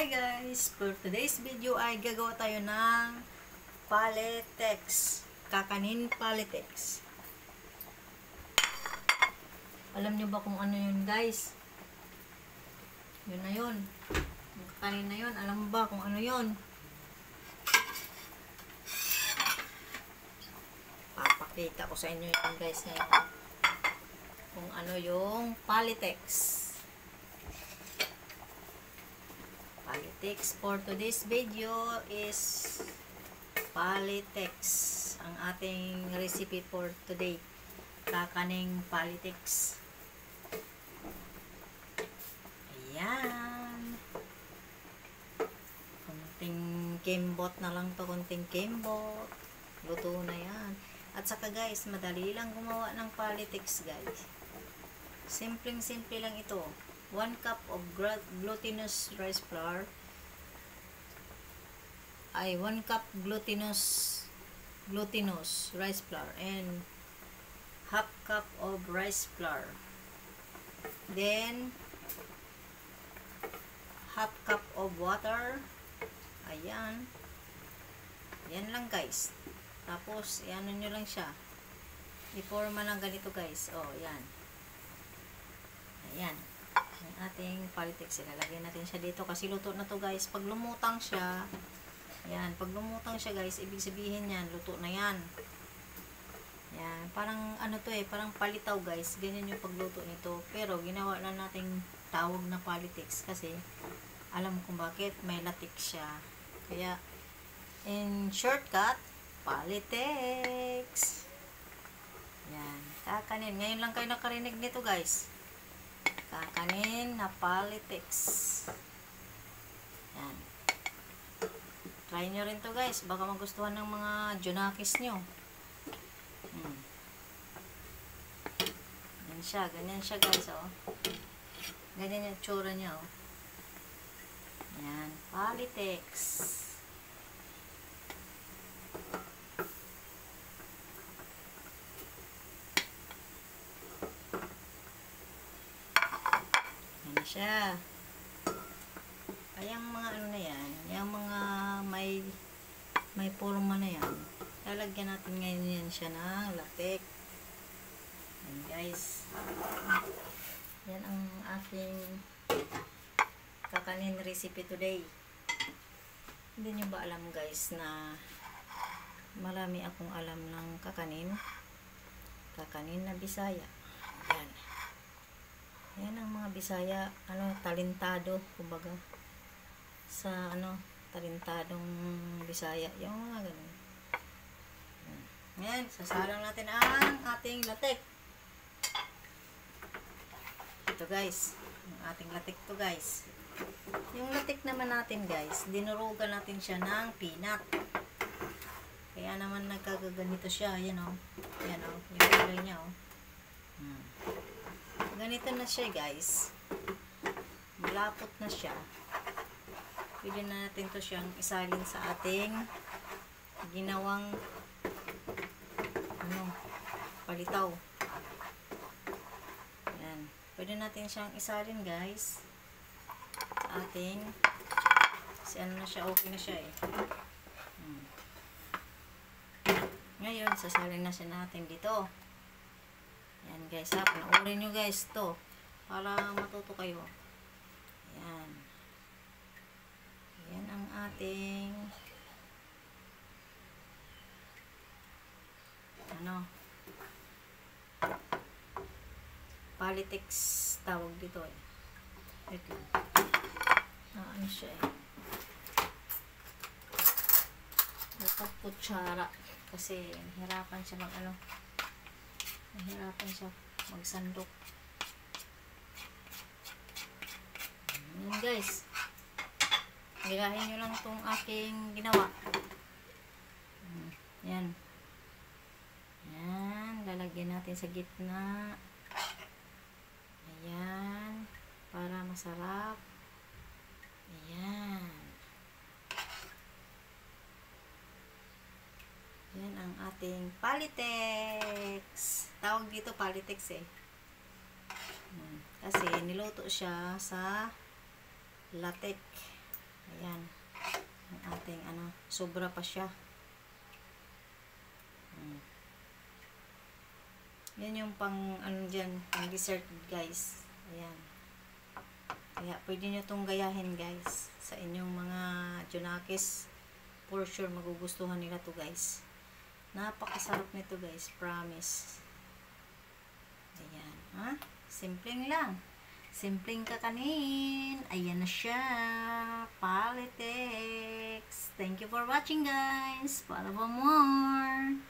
Hi guys! For today's video ay gagawa tayo ng Palettex. Kakanin Palettex. Alam nyo ba kung ano yun guys? Yun na yun. Yung kakanin na yun. Alam mo ba kung ano yun? Papakita ko sa inyo yun guys ngayon. Kung ano yung Palettex. Palettex for today's video is Palettex. Ang ating recipe for today. Kakaning Palettex. Ayan. Kunting kembot na lang to. Kunting kembot. Luto na yan. At saka guys, madali lang gumawa ng Palettex guys. Simpleng-simple lang ito. 1 cup of glutinous rice flour. 1 cup glutinous rice flour and half cup of rice flour. Then half cup of water. Ayan. Yan lang guys. Tapos, i-ano nyo lang siya. I-forma lang ganito guys. Oh, yan. Ayan. Yung ating Palettex. Ilalagyan natin siya dito kasi luto na to guys. Pag lumutang siya, yan. Pag lumutang siya guys, ibig sabihin yan, luto na yan. Yan. Parang ano to parang palitaw guys. Ganyan yung pagluto nito. Pero ginawa na nating tawag na Palettex kasi alam kung bakit may latik siya. Kaya, in shortcut, Palettex. Yan. Kakanin. Ngayon lang kayo nakarinig nito guys. Kakanin na Palettex. Yan. Try nyo rin to guys. Baka magustuhan ng mga junakis nyo. Yan siya. Ganyan siya guys. Oh. Ganyan yung tsura niya. Oh. Yan. Palettex. Siya. Ay, yung mga ano na yan, yung mga may forma na yan, lalagyan natin ngayon yan siya ng latik. Yan guys. Yan ang aking kakanin recipe today. Hindi nyo ba alam guys na marami akong alam ng kakanin na Bisaya. Yan. Yan ang mga Bisaya, talentado, kumbaga, sa, talentadong Bisaya, yung mga ganun. Yan, sasalang natin ang ating latik. Ito guys, yung ating latik to guys. Yung latik naman natin guys, dinurugan natin siya ng peanut. Kaya naman nagkagaganito siya, yan o. Yan o, yung kulay niya o. Ganito na siya guys. Malapot na siya. Pwede na natin to siyang isalin sa ating ginawang palitaw. Yan. Pwede natin siyang isalin guys sa ating kasi na siya, okay na siya Ngayon, sasalin na siya natin dito. Yan guys ha, panoorin nyo guys to para matuto kayo. Yan. Yan ang ating Palettex tawag dito Wait lang. Ano siya dapat kutsara kasi hirapan siya nahirapan siya magsandok. Yan guys. Girahin nyo lang itong aking ginawa. Yan. Yan. Lalagyan natin sa gitna. Ayan. Para masarap. Ayan. Yan ang ating Palettex. Tawag dito Palettex Kasi niluto siya sa latek. Ayan. Ang ating ano, sobra pa siya. Yan yung pang ano dyan, pang dessert guys. Ayan. Kaya pwede nyo itong gayahin guys sa inyong mga Junakis. For sure magugustuhan nila to guys. Napakasarap nito guys, promise. Ayan, ha? Simpleng lang. Simpleng kakanin. Ayan na siya. Politics. Thank you for watching guys. Follow for more.